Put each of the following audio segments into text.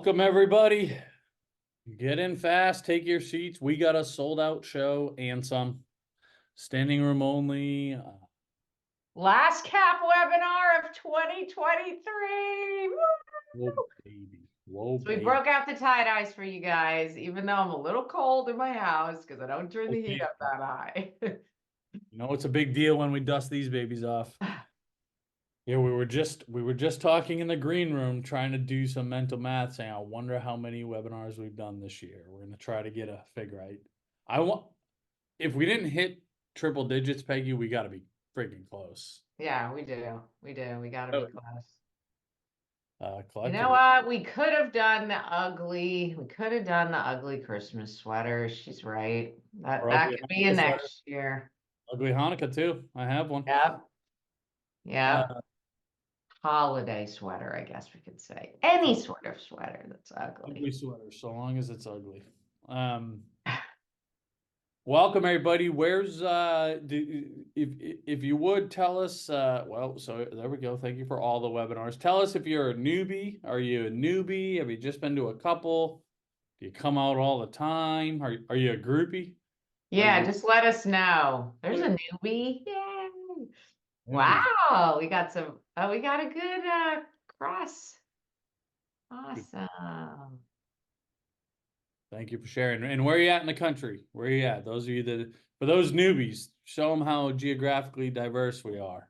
Welcome, everybody. Get in fast, take your seats. We got a sold out show and some standing room only. Last cap webinar of 2023. Whoa, baby. Whoa, So we baby. broke out the tie-dyes for you guys, even though I'm a little cold in my house because I don't turn the heat up that high. You know, it's a big deal when we dust these babies off. Yeah, we were just talking in the green room trying to do some mental math, saying, I wonder how many webinars we've done this year. We're gonna try to get a figure right. If we didn't hit triple digits, Peggy, we gotta be freaking close. Yeah, we do. We gotta be close. You know what? We could have done the ugly Christmas sweater. She's right. That could be a next year. Ugly Hanukkah too. I have one. Yep. Yeah. Holiday sweater, I guess we could say. Any sort of sweater that's ugly. Ugly sweater, so long as it's ugly. Welcome everybody. Where's if you would tell us well, so there we go. Thank you for all the webinars. Tell us if you're a newbie. Are you a newbie? Have you just been to a couple? Do you come out all the time? Are you a groupie? Yeah, just let us know. There's a newbie. Yay. Wow, we got a good cross. Awesome. Thank you for sharing. And where are you at in the country? Where are you at? Those of you that, for those newbies, show them how geographically diverse we are.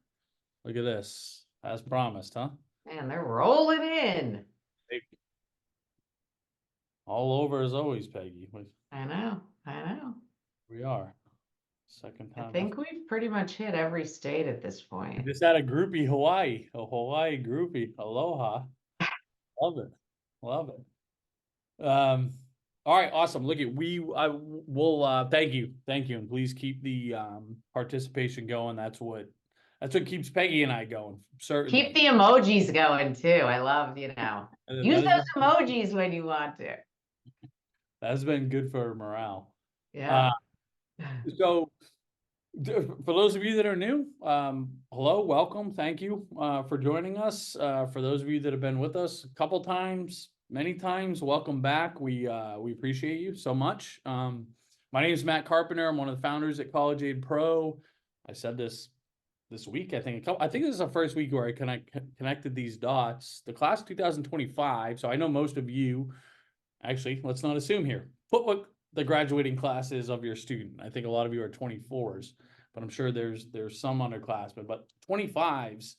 Look at this, as promised, huh? Man, they're rolling in. All over as always, Peggy. I know. We are. Second time. I think we've pretty much hit every state at this point. We just had a groupie Hawaii, a Hawaii groupie. Aloha. Love it. Love it. All right, awesome. Look at we'll thank you, and please keep the participation going. That's what keeps Peggy and I going. Certainly. Keep the emojis going too. I love, use those emojis when you want to. That's been good for morale. Yeah. So for those of you that are new, hello, welcome, thank you for joining us. For those of you that have been with us a couple times, many times, welcome back. We appreciate you so much. My name is Matt Carpenter. I'm one of the founders at College Aid Pro. I said this week, I think this is the first week where I connected these dots. The class 2025, so I know most of you, actually, let's not assume here. Put what the graduating class is of your student. I think a lot of you are 24s, but I'm sure there's some underclassmen, but 25s,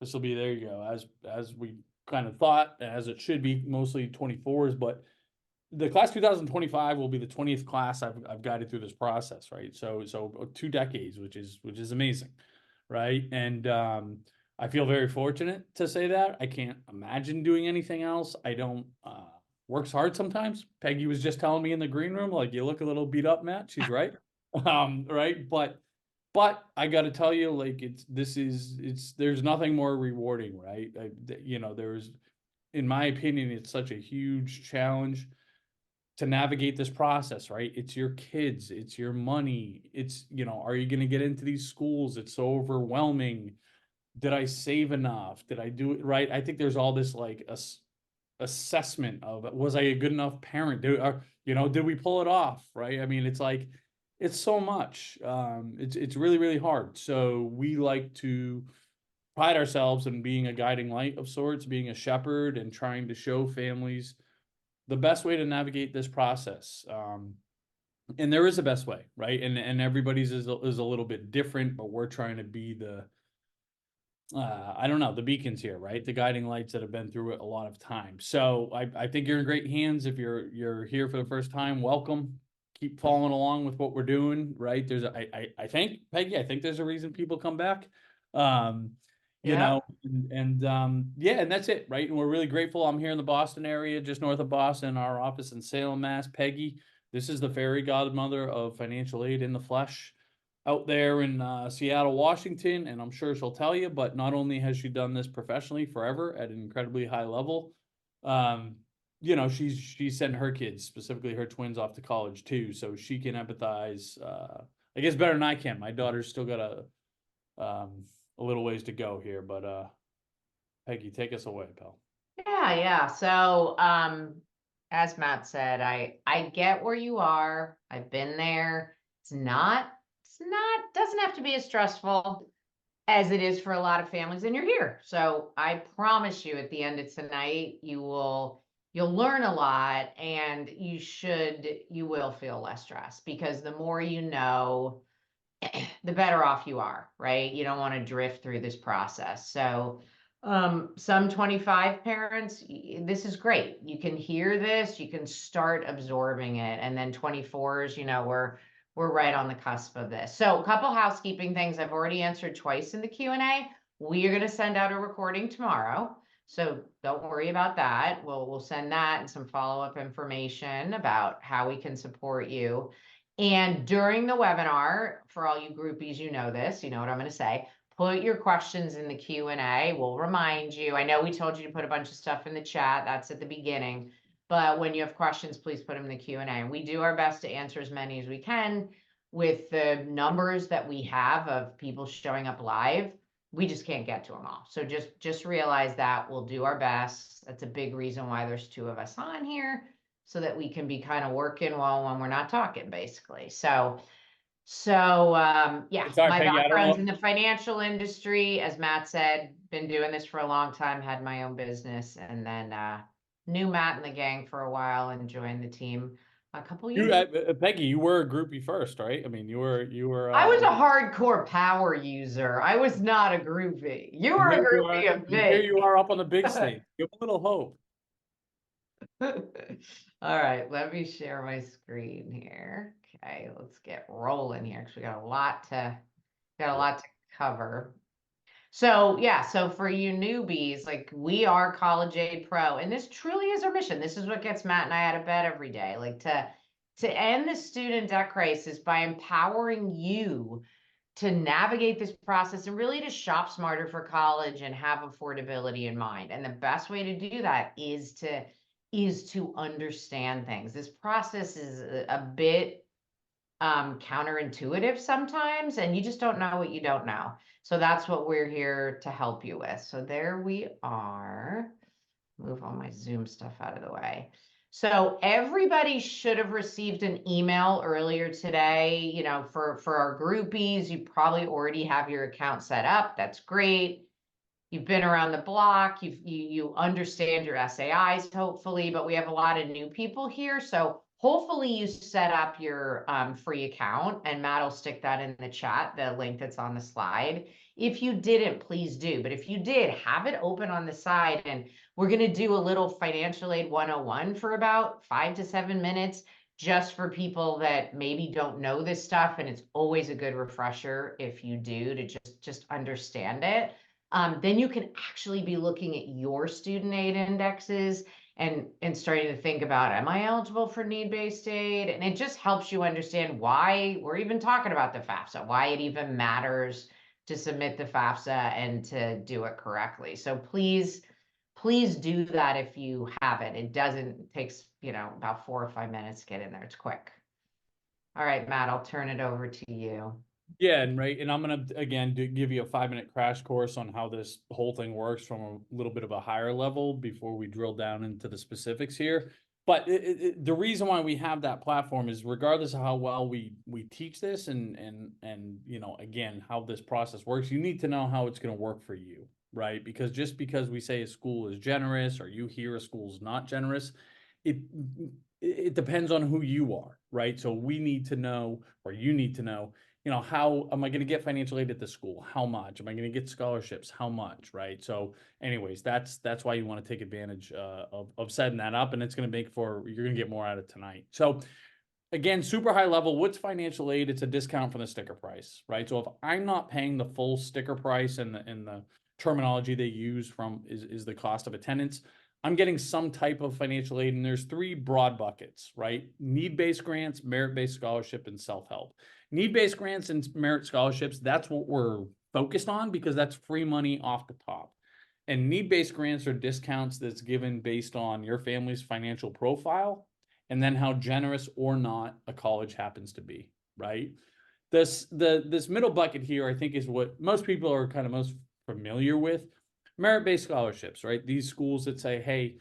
this will be, there you go, as we kind of thought, as it should be, mostly 24s, but the class 2025 will be the 20th class I've guided through this process, right? So 2 decades, which is amazing, right? And I feel very fortunate to say that. I can't imagine doing anything else. I don't works hard sometimes. Peggy was just telling me in the green room, like, you look a little beat up, Matt. She's right. Right. But I got to tell you, like, there's nothing more rewarding, right? In my opinion, it's such a huge challenge to navigate this process, right? It's your kids, it's your money. It's, are you going to get into these schools? It's so overwhelming. Did I save enough? Did I do it right? I think there's all this like assessment of, was I a good enough parent? Did we pull it off? Right. I mean, it's like, it's so much. It's really, really hard. So we like to pride ourselves in being a guiding light of sorts, being a shepherd and trying to show families the best way to navigate this process. And there is a best way, right? And everybody's is a little bit different, but we're trying to be the the beacons here, right? The guiding lights that have been through it a lot of times. So I think you're in great hands. If you're here for the first time, welcome. Keep following along with what we're doing, right? I think, Peggy, there's a reason people come back. And that's it, right? And we're really grateful. I'm here in the Boston area, just north of Boston, our office in Salem, Mass. Peggy, this is the fairy godmother of financial aid in the flesh out there in Seattle, Washington, and I'm sure she'll tell you, but not only has she done this professionally forever at an incredibly high level, she's sent her kids, specifically her twins, off to college too, so she can empathize, I guess, better than I can. My daughter's still got a little ways to go here, but Peggy, take us away, pal. Yeah. So, as Matt said, I get where you are. I've been there. Doesn't have to be as stressful as it is for a lot of families, and you're here. So I promise you at the end of tonight, you'll learn a lot, and you will feel less stressed, because the more you know, the better off you are, right? You don't want to drift through this process. So some 25 parents, this is great. You can hear this, you can start absorbing it. And then 24s, we're right on the cusp of this. So a couple housekeeping things. I've already answered twice in the Q&A. We are going to send out a recording tomorrow, so don't worry about that. We'll send that and some follow-up information about how we can support you. And during the webinar, for all you groupies, you know this, you know what I'm going to say. Put your questions in the Q&A. We'll remind you. I know we told you to put a bunch of stuff in the chat. That's at the beginning. But when you have questions, please put them in the Q&A. And we do our best to answer as many as we can. With the numbers that we have of people showing up live, we just can't get to them all. So just realize that we'll do our best. That's a big reason why there's 2 of us on here, so that we can be kind of working well when we're not talking, basically. So yeah, Sorry, my Peggy, background's in the financial industry. As Matt said, been doing this for a long time, had my own business, and then knew Matt and the gang for a while and joined the team a couple years ago. Peggy, you were a groupie first, right? I mean, you were. I was a hardcore power user. I was not a groupie. You were a groupie of me. Here you are up on the big stage. Give a little hope. All right, let me share my screen here. Okay, let's get rolling here, because we got a lot to cover. So yeah, so for you newbies, like, we are College Aid Pro, and this truly is our mission. This is what gets Matt and I out of bed every day, like to end the student debt crisis by empowering you to navigate this process and really to shop smarter for college and have affordability in mind. And the best way to do that is to understand things. This process is a bit counterintuitive sometimes, and you just don't know what you don't know. So that's what we're here to help you with. So there we are. Move all my Zoom stuff out of the way. So everybody should have received an email earlier today. For our groupies, you probably already have your account set up. That's great. You've been around the block. You understand your SAIs, hopefully, but we have a lot of new people here. So hopefully you set up your free account, and Matt will stick that in the chat, the link that's on the slide. If you didn't, please do. But if you did, have it open on the side, and we're going to do a little financial aid 101 for about 5 to 7 minutes, just for people that maybe don't know this stuff. And it's always a good refresher if you do, to just understand it. Then you can actually be looking at your student aid indexes and starting to think about, am I eligible for need-based aid? And it just helps you understand why we're even talking about the FAFSA, why it even matters to submit the FAFSA and to do it correctly. So please do that if you haven't. It takes, about 4 or 5 minutes to get in there. It's quick. All right, Matt, I'll turn it over to you. Yeah, and I'm gonna again give you a 5-minute crash course on how this whole thing works from a little bit of a higher level before we drill down into the specifics here. But the reason why we have that platform is, regardless of how well we teach this and again, how this process works, you need to know how it's going to work for you, right? Because just because we say a school is generous, or you hear a school's not generous, it depends on who you are, right? So we need to know, or you need to know, how am I going to get financial aid at the school? How much? Am I going to get scholarships? How much? Right. So anyways, that's why you want to take advantage of setting that up, and it's going to you're going to get more out of tonight. So again, super high level, what's financial aid? It's a discount from the sticker price, right? So if I'm not paying the full sticker price, and the terminology they use is the cost of attendance, I'm getting some type of financial aid. And there's 3 broad buckets, right? Need-based grants, merit-based scholarship, and self-help. Need-based grants and merit scholarships, that's what we're focused on, because that's free money off the top. And need-based grants are discounts that's given based on your family's financial profile, and then how generous or not a college happens to be, right? This middle bucket here, I think, is what most people are kind of most familiar with. merit-based scholarships, right? These schools that say, hey,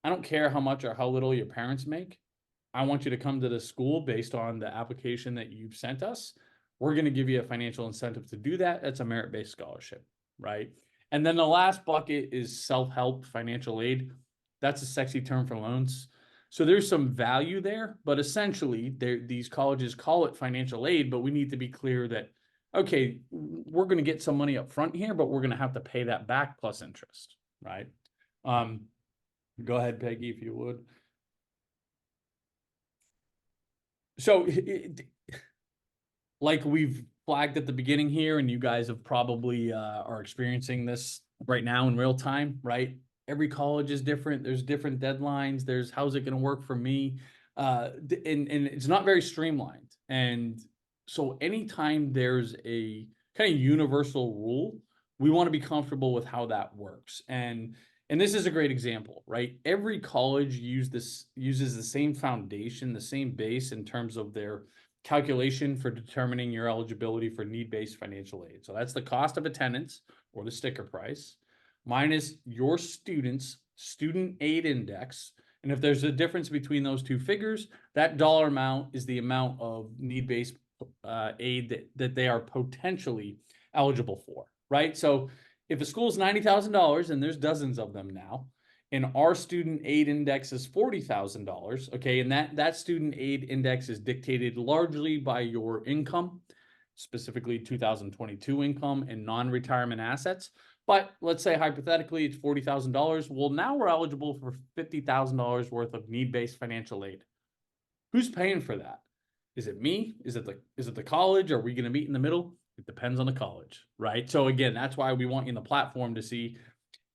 I don't care how much or how little your parents make. I want you to come to the school based on the application that you've sent us. We're going to give you a financial incentive to do that. That's a merit-based scholarship, right? And then the last bucket is self-help financial aid. That's a sexy term for loans. So there's some value there, but essentially these colleges call it financial aid, but we need to be clear that, okay, we're going to get some money up front here, but we're going to have to pay that back plus interest, right? Go ahead, Peggy, if you would. So like we've flagged at the beginning here, and you guys have probably are experiencing this right now in real time, right? Every college is different. There's different deadlines. There's how's it going to work for me? And it's not very streamlined. And so anytime there's a kind of universal rule, we want to be comfortable with how that works. And this is a great example, right? Every college uses the same foundation, the same base in terms of their calculation for determining your eligibility for need-based financial aid. So that's the cost of attendance or the sticker price minus your student's student aid index. And if there's a difference between those two figures, that dollar amount is the amount of need-based aid that they are potentially eligible for, right? So if a school is $90,000, and there's dozens of them now, and our student aid index is $40,000, okay, and that student aid index is dictated largely by your income, specifically 2022 income and non-retirement assets. But let's say hypothetically it's $40,000. Well, now we're eligible for $50,000 worth of need-based financial aid. Who's paying for that? Is it me? Is it the college? Are we going to meet in the middle? It depends on the college, right? So again, that's why we want you in the platform to see,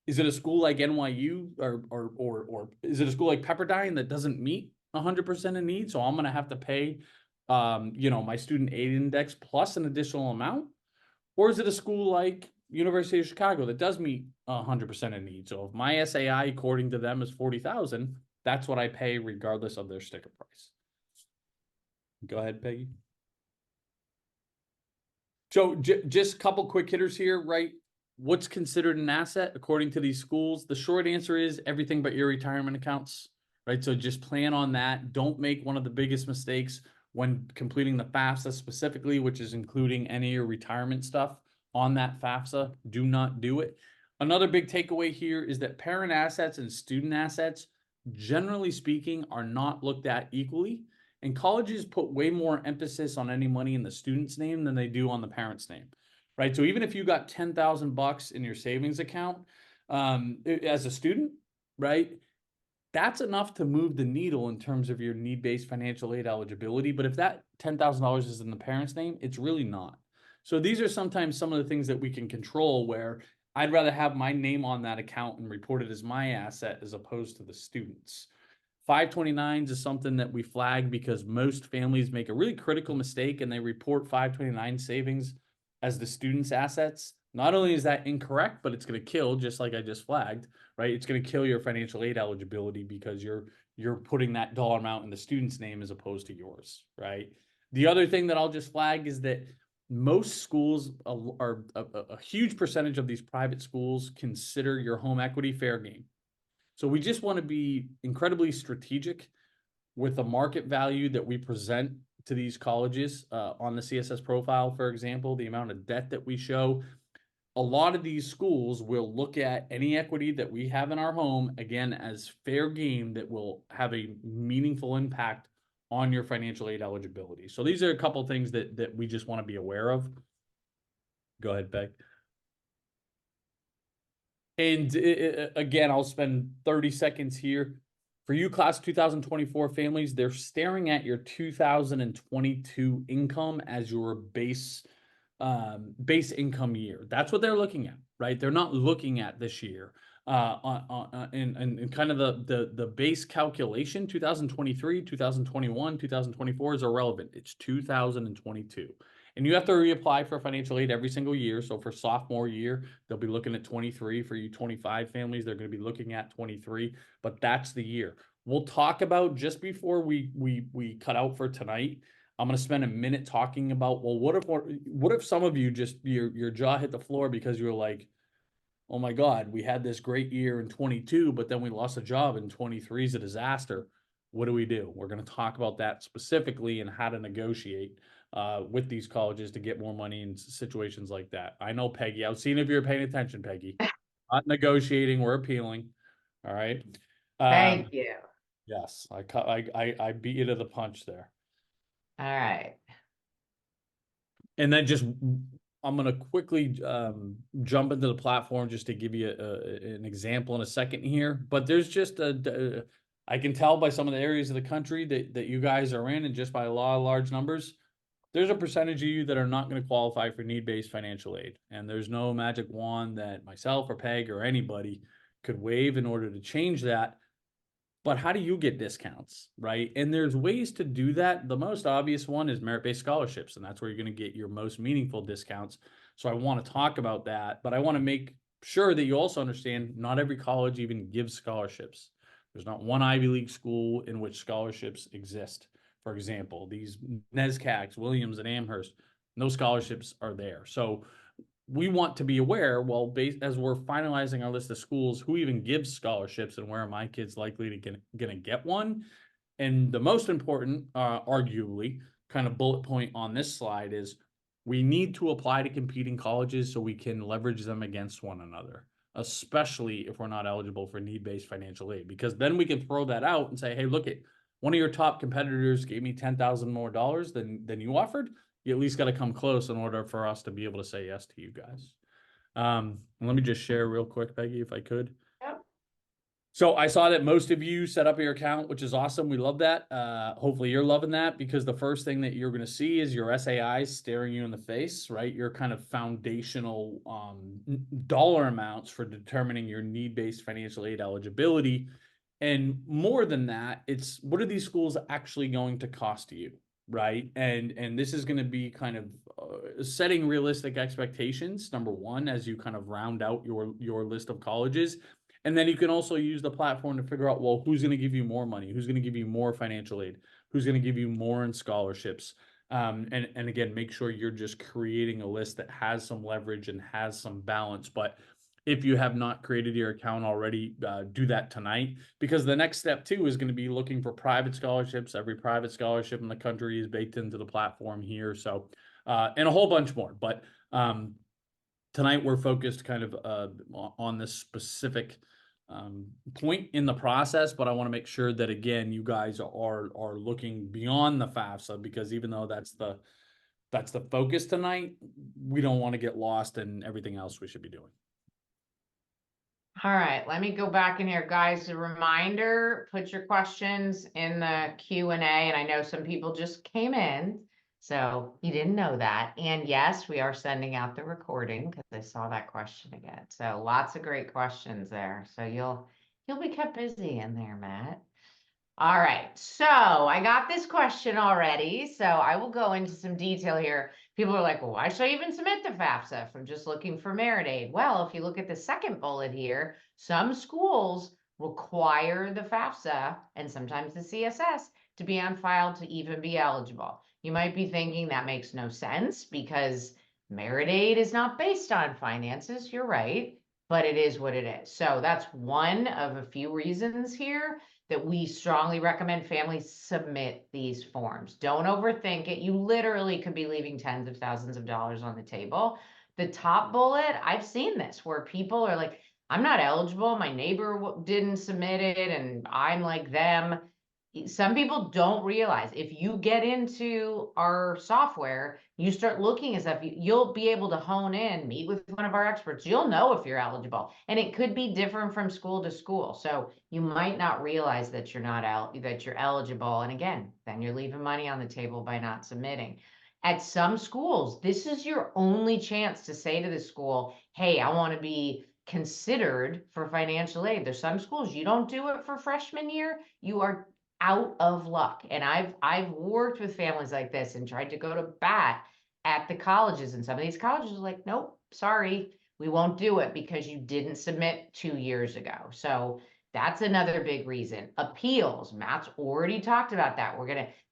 is it a school like NYU or is it a school like Pepperdine that doesn't meet 100% of need? So I'm going to have to pay, my student aid index plus an additional amount? Or is it a school like University of Chicago that does meet 100% of need? So if my SAI, according to them, is 40,000, that's what I pay regardless of their sticker price. Go ahead, Peggy. So just a couple quick hitters here, right? What's considered an asset according to these schools? The short answer is everything but your retirement accounts, right? So just plan on that. Don't make one of the biggest mistakes when completing the FAFSA specifically, which is including any of your retirement stuff on that FAFSA. Do not do it. Another big takeaway here is that parent assets and student assets, generally speaking, are not looked at equally. And colleges put way more emphasis on any money in the student's name than they do on the parent's name, right? So even if you got $10,000 in your savings account as a student, right, that's enough to move the needle in terms of your need-based financial aid eligibility. But if that $10,000 is in the parent's name, it's really not. So these are sometimes some of the things that we can control, where I'd rather have my name on that account and report it as my asset as opposed to the student's. 529s is something that we flag because most families make a really critical mistake and they report 529 savings as the student's assets. Not only is that incorrect, but it's going to kill, just like I just flagged, right? It's going to kill your financial aid eligibility because you're putting that dollar amount in the student's name as opposed to yours, right? The other thing that I'll just flag is that most schools are a huge percentage of these private schools consider your home equity fair game. So we just want to be incredibly strategic with the market value that we present to these colleges on the CSS profile, for example, the amount of debt that we show. A lot of these schools will look at any equity that we have in our home, again, as fair game that will have a meaningful impact on your financial aid eligibility. So these are a couple of things that we just want to be aware of. Go ahead, Beck. And again, I'll spend 30 seconds here. For you class 2024 families, they're staring at your 2022 income as your base income year. That's what they're looking at, right? They're not looking at this year. And kind of the base calculation, 2023, 2021, 2024 is irrelevant. It's 2022. And you have to reapply for financial aid every single year. So for sophomore year, they'll be looking at 23. For you 25 families, they're going to be looking at 23. But that's the year. We'll talk about, just before we cut out for tonight, I'm going to spend a minute talking about, well, what if some of you just, your jaw hit the floor because you were like, oh my God, we had this great year in 22, but then we lost a job in 23 is a disaster. What do we do? We're going to talk about that specifically and how to negotiate with these colleges to get more money in situations like that. I know, Peggy, I was seeing if you're paying attention, Peggy. Not negotiating, we're appealing. All right. Thank you. Yes, I beat you to the punch there. All right. And then just, I'm going to quickly jump into the platform just to give you an example in a second here. But there's just I can tell by some of the areas of the country that you guys are in, and just by a lot of large numbers, there's a percentage of you that are not going to qualify for need-based financial aid. And there's no magic wand that myself or Peg or anybody could wave in order to change that. But how do you get discounts, right? And there's ways to do that. The most obvious one is merit-based scholarships, and that's where you're going to get your most meaningful discounts. So I want to talk about that, but I want to make sure that you also understand not every college even gives scholarships. There's not one Ivy League school in which scholarships exist. For example, these NESCACs, Williams, and Amherst, no scholarships are there. So we want to be aware, well, as we're finalizing our list of schools, who even gives scholarships and where are my kids likely to gonna get one? And the most important, arguably, kind of bullet point on this slide is we need to apply to competing colleges so we can leverage them against one another, especially if we're not eligible for need-based financial aid, because then we can throw that out and say, hey, look, one of your top competitors gave me $10,000 more than you offered. You at least got to come close in order for us to be able to say yes to you guys. Let me just share real quick, Peggy, if I could. Yep. So I saw that most of you set up your account, which is awesome. We love that. Hopefully you're loving that, because the first thing that you're going to see is your SAIs staring you in the face, right? Your kind of foundational dollar amounts for determining your need-based financial aid eligibility. And more than that, it's what are these schools actually going to cost you? Right. And this is going to be kind of setting realistic expectations, number one, as you kind of round out your list of colleges. And then you can also use the platform to figure out, well, who's going to give you more money? Who's going to give you more financial aid? Who's going to give you more in scholarships? And again, make sure you're just creating a list that has some leverage and has some balance. But if you have not created your account already, do that tonight, because the next step too is going to be looking for private scholarships. Every private scholarship in the country is baked into the platform here. So, and a whole bunch more, but tonight we're focused kind of on this specific point in the process, but I want to make sure that, again, you guys are looking beyond the FAFSA, because even though that's the focus tonight, we don't want to get lost in everything else we should be doing. All right, let me go back in here, guys. A reminder, put your questions in the Q&A. And I know some people just came in, so you didn't know that. And yes, we are sending out the recording because I saw that question again. So lots of great questions there. So you'll be kept busy in there, Matt. All right, so I got this question already, so I will go into some detail here. People are like, well, why should I even submit the FAFSA if I'm just looking for merit aid? Well, if you look at the second bullet here, some schools require the FAFSA and sometimes the CSS to be on file to even be eligible. You might be thinking that makes no sense because merit aid is not based on finances. You're right, but it is what it is. So that's one of a few reasons here that we strongly recommend families submit these forms. Don't overthink it. You literally could be leaving tens of thousands of dollars on the table. The top bullet, I've seen this where people are like, I'm not eligible. My neighbor didn't submit it and I'm like them. Some people don't realize if you get into our software, you start looking at stuff, you'll be able to hone in, meet with one of our experts. You'll know if you're eligible, and it could be different from school to school. So you might not realize that you're not that you're eligible. And again, then you're leaving money on the table by not submitting. At some schools, this is your only chance to say to the school, hey, I want to be considered for financial aid. There's some schools you don't do it for freshman year, you are out of luck. And I've worked with families like this and tried to go to bat at the colleges, and some of these colleges are like, nope, sorry, we won't do it because you didn't submit 2 years ago. So that's another big reason. Appeals, Matt's already talked about that.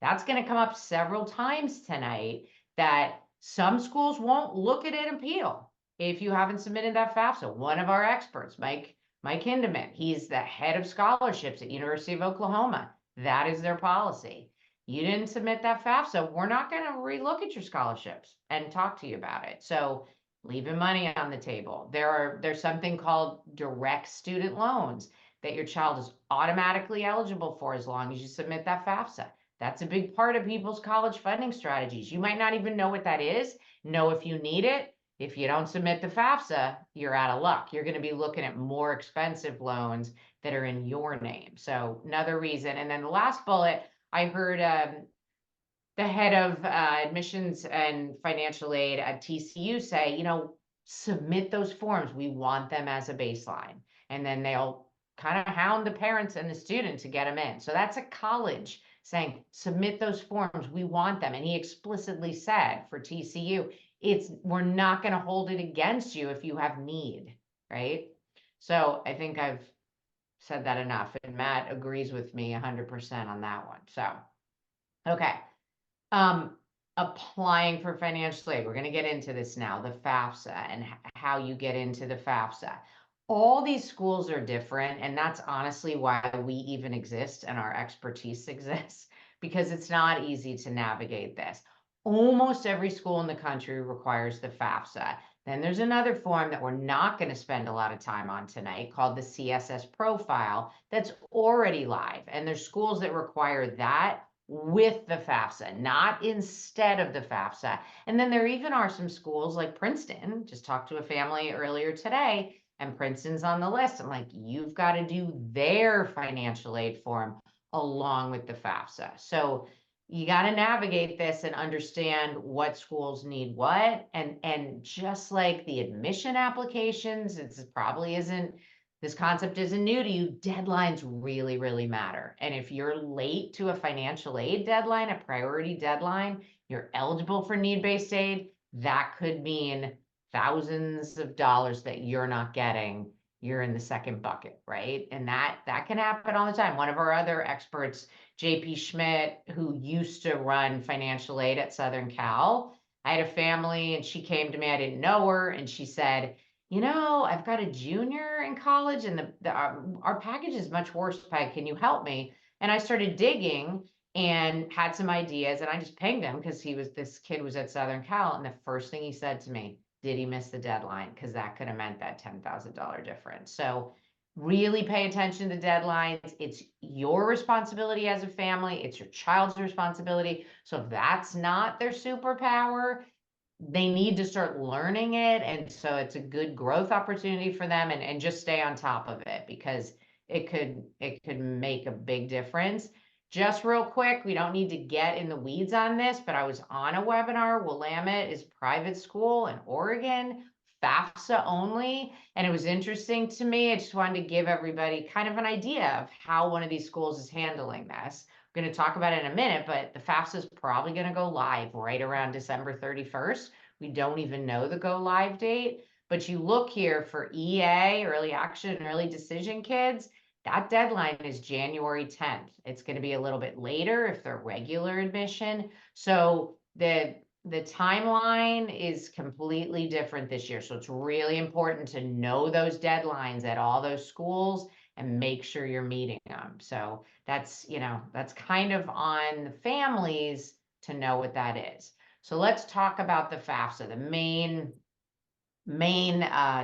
That's gonna come up several times tonight, that some schools won't look at an appeal. if you haven't submitted that FAFSA, one of our experts, Mike Hindeman, he's the head of scholarships at University of Oklahoma. That is their policy. You didn't submit that FAFSA, we're not going to relook at your scholarships and talk to you about it. So leaving money on the table. There's something called direct student loans that your child is automatically eligible for as long as you submit that FAFSA. That's a big part of people's college funding strategies. You might not even know what that is, know if you need it. If you don't submit the FAFSA, you're out of luck. You're going to be looking at more expensive loans that are in your name. So another reason. And then the last bullet, I heard the head of admissions and financial aid at TCU say, submit those forms. We want them as a baseline. And then they'll kind of hound the parents and the student to get them in. So that's a college saying, submit those forms. We want them. And he explicitly said for TCU, we're not going to hold it against you if you have need, right? So I think I've said that enough. And Matt agrees with me 100% on that one. So, okay. Applying for financial aid. We're going to get into this now, the FAFSA and how you get into the FAFSA. All these schools are different, and that's honestly why we even exist and our expertise exists, because it's not easy to navigate this. Almost every school in the country requires the FAFSA. Then there's another form that we're not going to spend a lot of time on tonight called the CSS profile that's already live. And there's schools that require that with the FAFSA, not instead of the FAFSA. And then there even are some schools like Princeton, just talked to a family earlier today, and Princeton's on the list. I'm like, you've got to do their financial aid form along with the FAFSA. So you got to navigate this and understand what schools need what. And just like the admission applications, this concept isn't new to you. Deadlines really, really matter. And if you're late to a financial aid deadline, a priority deadline, you're eligible for need-based aid, that could mean thousands of dollars that you're not getting. You're in the second bucket, right? And that can happen all the time. One of our other experts, JP Schmidt, who used to run financial aid at Southern Cal, I had a family and she came to me, I didn't know her, and she said, I've got a junior in college and our package is much worse, Peg. Can you help me? And I started digging and had some ideas, and I just pinged him because this kid was at Southern Cal. And the first thing he said to me, did he miss the deadline? Because that could have meant that $10,000 difference. So really pay attention to deadlines. It's your responsibility as a family. It's your child's responsibility. So if that's not their superpower, they need to start learning it. And so it's a good growth opportunity for them, and just stay on top of it, because it could make a big difference. Just real quick, we don't need to get in the weeds on this, but I was on a webinar. Willamette is private school in Oregon, FAFSA only. And it was interesting to me. I just wanted to give everybody kind of an idea of how one of these schools is handling this. We're going to talk about it in a minute, but the FAFSA is probably going to go live right around December 31st. We don't even know the go live date, but you look here for EA, early action, and early decision kids, that deadline is January 10th. It's going to be a little bit later if they're regular admission. So the timeline is completely different this year. So it's really important to know those deadlines at all those schools and make sure you're meeting them. So that's kind of on the families to know what that is. So let's talk about the FAFSA, the main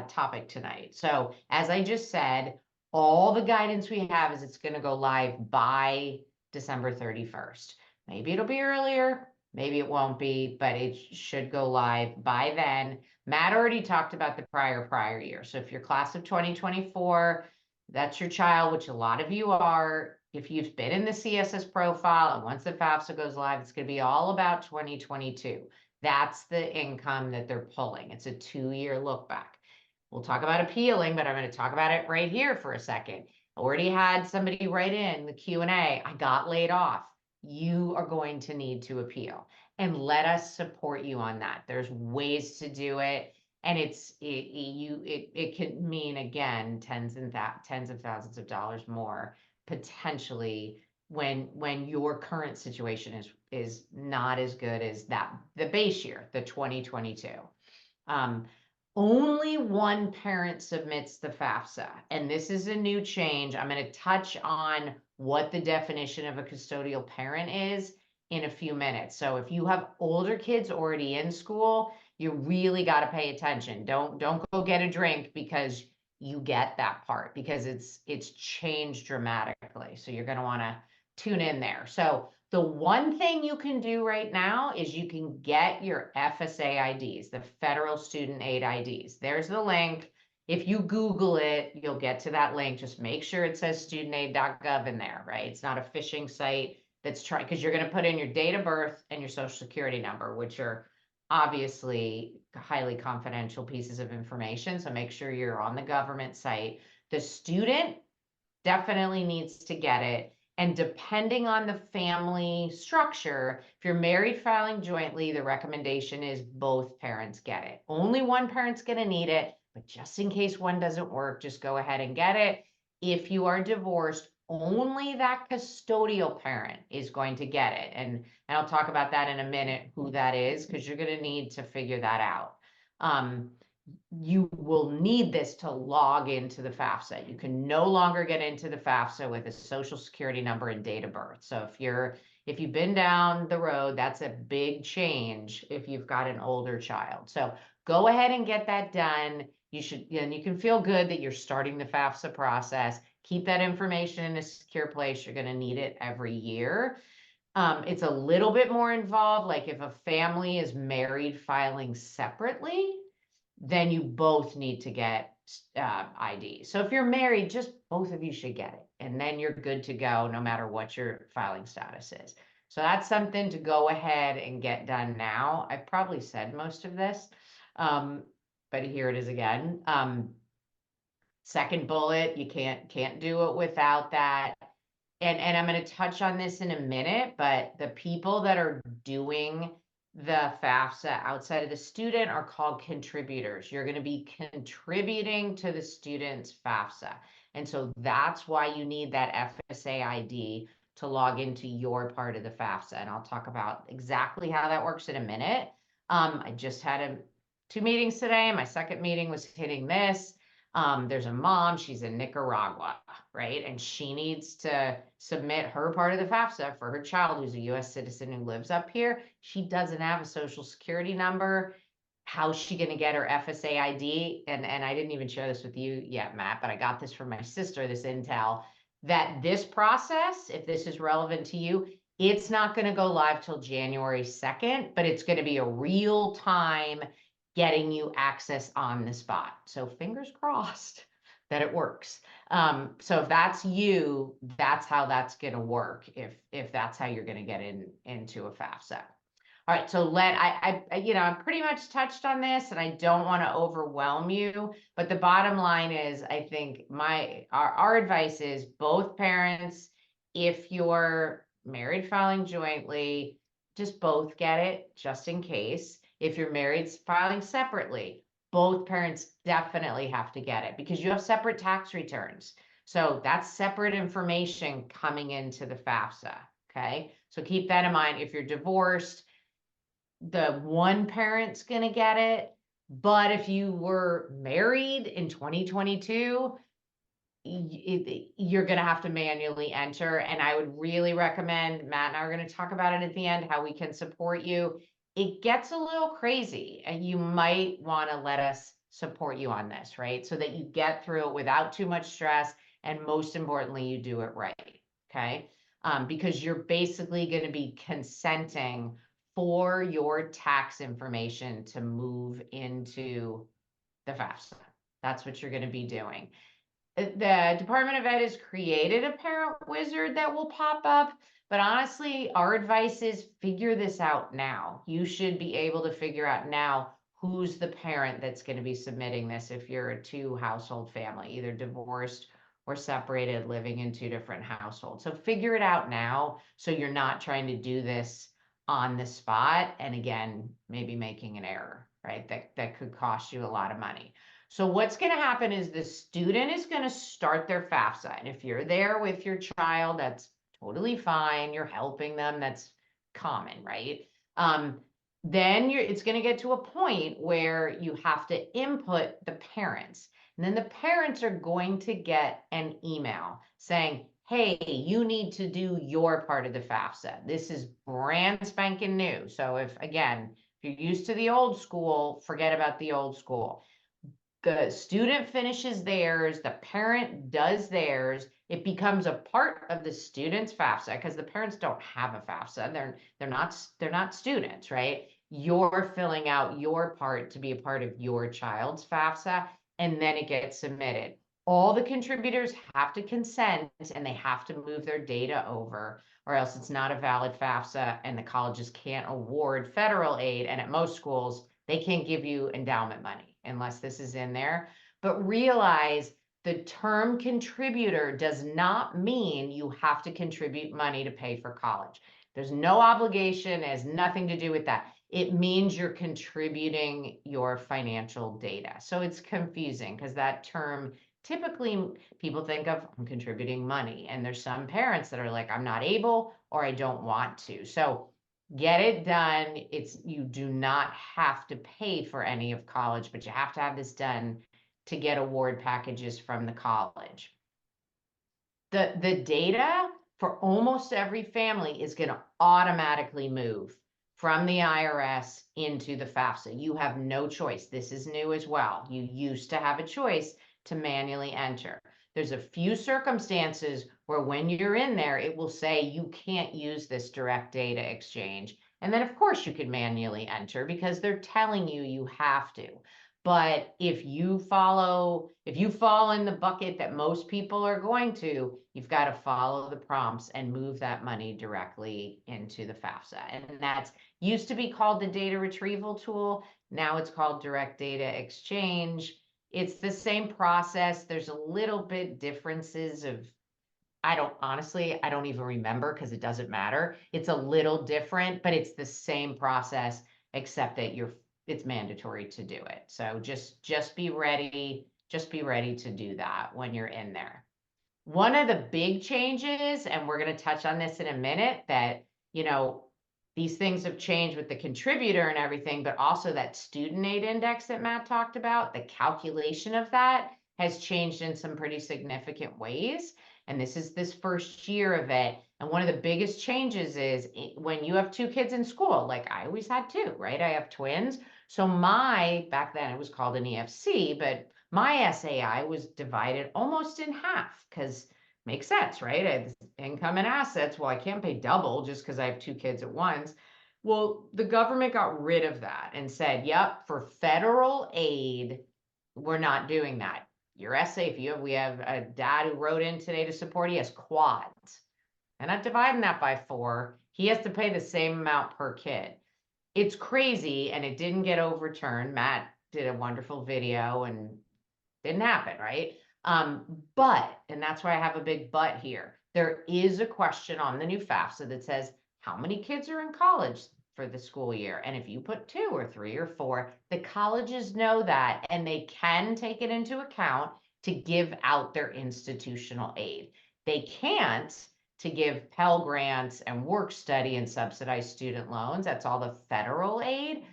topic tonight. So as I just said, all the guidance we have is it's going to go live by December 31st. Maybe it'll be earlier, maybe it won't be, but it should go live by then. Matt already talked about the prior year. So if you're class of 2024, that's your child, which a lot of you are. If you've been in the CSS profile, and once the FAFSA goes live, it's going to be all about 2022. That's the income that they're pulling. It's a 2-year look back. We'll talk about appealing, but I'm going to talk about it right here for a second. Already had somebody write in the Q&A, I got laid off. You are going to need to appeal, and let us support you on that. There's ways to do it. And it could mean, again, tens of thousands of dollars more potentially when your current situation is not as good as the base year, the 2022. only one parent submits the FAFSA. And this is a new change. I'm going to touch on what the definition of a custodial parent is in a few minutes. So if you have older kids already in school, you really got to pay attention. Don't go get a drink because you get that part, because it's changed dramatically. So you're going to want to tune in there. So the one thing you can do right now is you can get your FSA IDs, the Federal Student Aid IDs. There's the link. If you Google it, you'll get to that link. Just make sure it says studentaid.gov in there, right? It's not a phishing site that's trying, because you're going to put in your date of birth and your social security number, which are obviously highly confidential pieces of information. So make sure you're on the government site. The student definitely needs to get it. And depending on the family structure, if you're married filing jointly, the recommendation is both parents get it. Only one parent's going to need it, but just in case one doesn't work, just go ahead and get it. If you are divorced, only that custodial parent is going to get it. And I'll talk about that in a minute, who that is, because you're going to need to figure that out. You will need this to log into the FAFSA. You can no longer get into the FAFSA with a social security number and date of birth. So if you've been down the road, that's a big change if you've got an older child. So go ahead and get that done. You should, and you can feel good that you're starting the FAFSA process. Keep that information in a secure place. You're going to need it every year. It's a little bit more involved. Like if a family is married filing separately, then you both need to get ID. So if you're married, just both of you should get it. And then you're good to go no matter what your filing status is. So that's something to go ahead and get done now. I've probably said most of this, but here it is again. Second bullet, you can't do it without that. And I'm going to touch on this in a minute, but the people that are doing the FAFSA outside of the student are called contributors. You're going to be contributing to the student's FAFSA. And so that's why you need that FSA ID to log into your part of the FAFSA. And I'll talk about exactly how that works in a minute. I just had 2 meetings today. My second meeting was hitting this. There's a mom, she's in Nicaragua, right? And she needs to submit her part of the FAFSA for her child who's a US citizen who lives up here. She doesn't have a social security number. How's she going to get her FSA ID? And I didn't even share this with you yet, Matt, but I got this from my sister, this intel, that this process, if this is relevant to you, it's not going to go live till January 2nd, but it's going to be a real time getting you access on the spot. So fingers crossed that it works. So if that's you, that's how that's going to work. If that's how you're going to get into a FAFSA. All right. So I pretty much touched on this, and I don't want to overwhelm you, but the bottom line is, I think our advice is both parents, if you're married filing jointly, just both get it just in case. If you're married filing separately, both parents definitely have to get it because you have separate tax returns. So that's separate information coming into the FAFSA, okay? So keep that in mind. If you're divorced, the one parent's going to get it. But if you were married in 2022, you're going to have to manually enter. And I would really recommend, Matt and I are going to talk about it at the end, how we can support you. It gets a little crazy and you might want to let us support you on this, right? So that you get through it without too much stress. And most importantly, you do it right, okay? Because you're basically going to be consenting for your tax information to move into the FAFSA. That's what you're going to be doing. The Department of Ed has created a parent wizard that will pop up, but honestly, our advice is figure this out now. You should be able to figure out now who's the parent that's going to be submitting this if you're a 2-household family, either divorced or separated, living in 2 different households. So figure it out now so you're not trying to do this on the spot and again, maybe making an error, right? That could cost you a lot of money. So what's going to happen is the student is going to start their FAFSA. And if you're there with your child, that's totally fine. You're helping them. That's common, right? then it's going to get to a point where you have to input the parents. And then the parents are going to get an email saying, hey, you need to do your part of the FAFSA. This is brand spanking new. So if you're used to the old school, forget about the old school. The student finishes theirs, the parent does theirs, it becomes a part of the student's FAFSA because the parents don't have a FAFSA. They're not students, right? You're filling out your part to be a part of your child's FAFSA, and then it gets submitted. All the contributors have to consent and they have to move their data over, or else it's not a valid FAFSA and the colleges can't award federal aid. And at most schools, they can't give you endowment money unless this is in there. But realize the term contributor does not mean you have to contribute money to pay for college. There's no obligation, it has nothing to do with that. It means you're contributing your financial data. So it's confusing because that term, typically people think of, I'm contributing money. And there's some parents that are like, I'm not able or I don't want to. So get it done. You do not have to pay for any of college, but you have to have this done to get award packages from the college. The data for almost every family is going to automatically move from the IRS into the FAFSA. You have no choice. This is new as well. You used to have a choice to manually enter. There's a few circumstances where when you're in there, it will say you can't use this direct data exchange. And then of course you can manually enter because they're telling you you have to. But if you fall in the bucket that most people are going to, you've got to follow the prompts and move that money directly into the FAFSA. And that's used to be called the data retrieval tool. Now it's called direct data exchange. It's the same process. There's a little bit differences of, I don't even remember because it doesn't matter. It's a little different, but it's the same process, except that it's mandatory to do it. So just be ready to do that when you're in there. One of the big changes, and we're going to touch on this in a minute, that, these things have changed with the contributor and everything, but also that student aid index that Matt talked about, the calculation of that has changed in some pretty significant ways. And this is this first year of it. And one of the biggest changes is when you have two kids in school, like I always had two, right? I have twins. So back then it was called an EFC, but my SAI was divided almost in half because makes sense, right? I have income and assets. Well, I can't pay double just because I have two kids at once. Well, the government got rid of that and said, yep, for federal aid, we're not doing that. Your essay, we have a dad who wrote in today to support, he has quads. And I'm dividing that by 4. He has to pay the same amount per kid. It's crazy, and it didn't get overturned. Matt did a wonderful video and didn't happen, right? But, and that's why I have a big but here, there is a question on the new FAFSA that says, how many kids are in college for the school year? And if you put 2 or 3 or 4, the colleges know that, and they can take it into account to give out their institutional aid. They can't to give Pell Grants and work study and subsidized student loans. That's all the federal aid.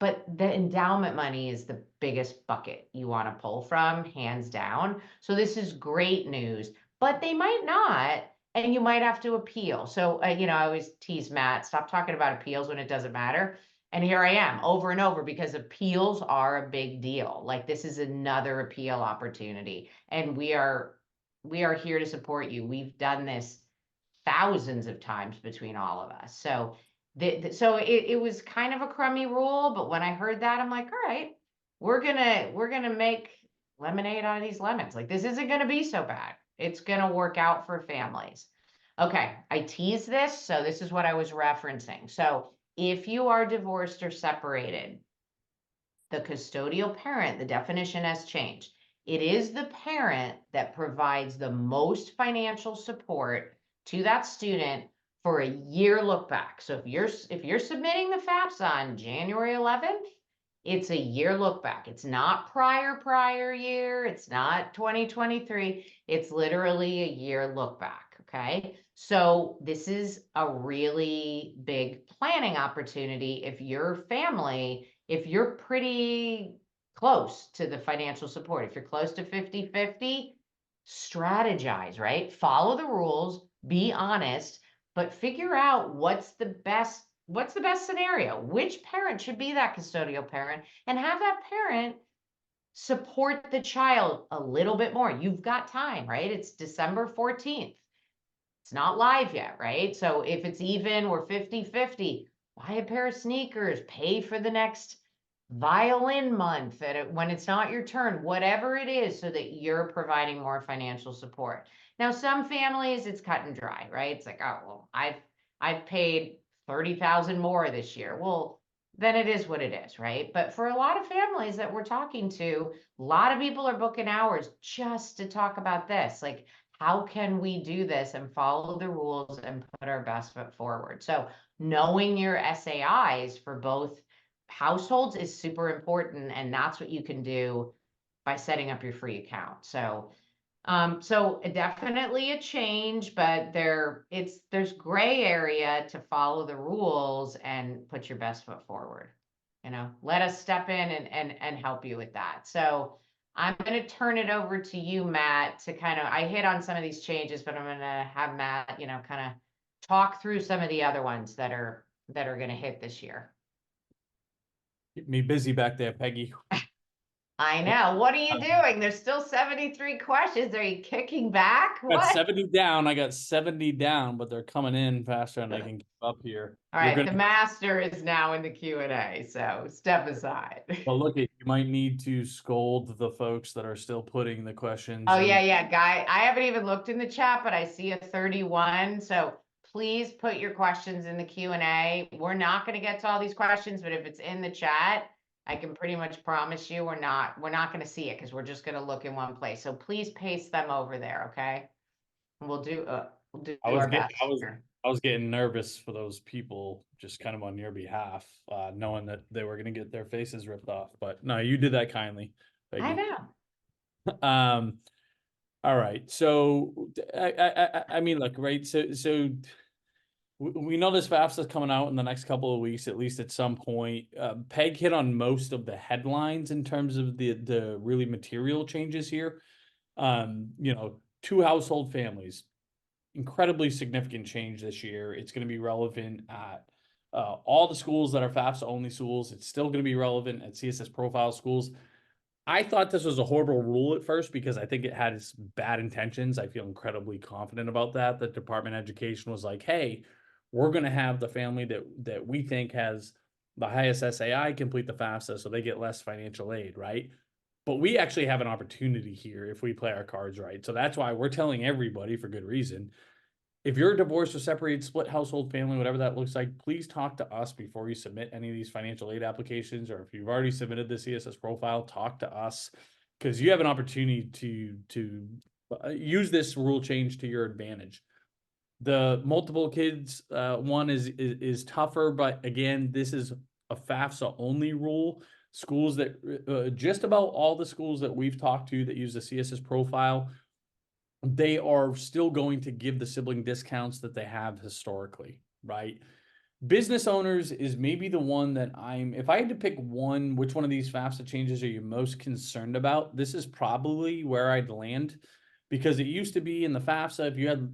But the endowment money is the biggest bucket you want to pull from, hands down. So this is great news, but they might not, and you might have to appeal. So, I always tease Matt, stop talking about appeals when it doesn't matter. And here I am over and over because appeals are a big deal. Like this is another appeal opportunity. And we are here to support you. We've done this thousands of times between all of us. So it was kind of a crummy rule, but when I heard that, I'm like, all right, we're gonna make lemonade out of these lemons. Like this isn't gonna be so bad. It's gonna work out for families. Okay, I teased this, so this is what I was referencing. So if you are divorced or separated, the custodial parent, the definition has changed. It is the parent that provides the most financial support to that student for a year look back. So if you're submitting the FAFSA on January 11th, it's a year look back. It's not prior year. It's not 2023. It's literally a year look back. Okay, so this is a really big planning opportunity if your family, if you're pretty close to the financial support, if you're close to 50-50, strategize, right? Follow the rules, be honest, but figure out what's the best scenario. Which parent should be that custodial parent, and have that parent support the child a little bit more. You've got time, right? It's December 14th. It's not live yet, right? So if it's even, we're 50-50, buy a pair of sneakers, pay for the next violin month when it's not your turn, whatever it is, so that you're providing more financial support. Now, some families, it's cut and dry, right? It's like, oh, well, I've paid 30,000 more this year. Well, then it is what it is, right? But for a lot of families that we're talking to, a lot of people are booking hours just to talk about this. Like, how can we do this and follow the rules and put our best foot forward? So knowing your SAIs for both households is super important, and that's what you can do by setting up your free account. So so definitely a change, but there's gray area to follow the rules and put your best foot forward. Let us step in and help you with that. So I'm going to turn it over to you, Matt, to I hit on some of these changes, but I'm going to have Matt, kind of talk through some of the other ones that are going to hit this year. Keep me busy back there, Peggy. I know. What are you doing? There's still 73 questions. Are you kicking back? I got What? 70 down. I got 70 down, but they're coming in faster than I can keep up here. All right, the master is now in the Q&A, so step aside. Well, look, you might need to scold the folks that are still putting the questions. Oh, yeah, Guy. I haven't even looked in the chat, but I see a 31. So please put your questions in the Q&A. We're not going to get to all these questions, but if it's in the chat, I can pretty much promise you we're not going to see it, because we're just going to look in one place. So please paste them over there, okay? And we'll do our best. I was getting nervous for those people, just kind of on your behalf, knowing that they were going to get their faces ripped off. But no, you did that kindly, Peggy. I know. All right. So I mean, look, right. So we know this FAFSA is coming out in the next couple of weeks, at least at some point. Peg hit on most of the headlines in terms of the really material changes here. Two household families, incredibly significant change this year. It's going to be relevant at all the schools that are FAFSA only schools. It's still going to be relevant at CSS profile schools. I thought this was a horrible rule at first because I think it had its bad intentions. I feel incredibly confident about that. The Department of Education was like, hey, we're going to have the family that we think has the highest SAI complete the FAFSA so they get less financial aid, right? But we actually have an opportunity here if we play our cards right. So that's why we're telling everybody, for good reason, if you're a divorced or separated, split household family, whatever that looks like, please talk to us before you submit any of these financial aid applications. Or if you've already submitted the CSS profile, talk to us, because you have an opportunity to use this rule change to your advantage. The multiple kids one is tougher, but again, this is a FAFSA only rule. Schools that just about all the schools that we've talked to that use the CSS profile, they are still going to give the sibling discounts that they have historically, right? Business owners is maybe the one that if I had to pick one, which one of these FAFSA changes are you most concerned about? This is probably where I'd land, because it used to be in the FAFSA, if you had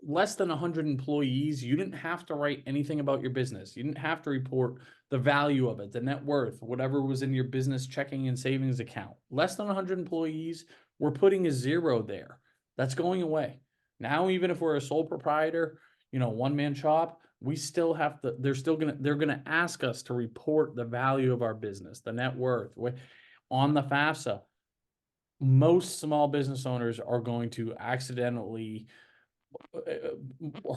less than 100 employees, you didn't have to write anything about your business. You didn't have to report the value of it, the net worth, whatever was in your business checking and savings account. Less than 100 employees, we're putting a zero there. That's going away. Now, even if we're a sole proprietor, one-man shop, we still have to, they're gonna ask us to report the value of our business, the net worth. On the FAFSA, most small business owners are going to accidentally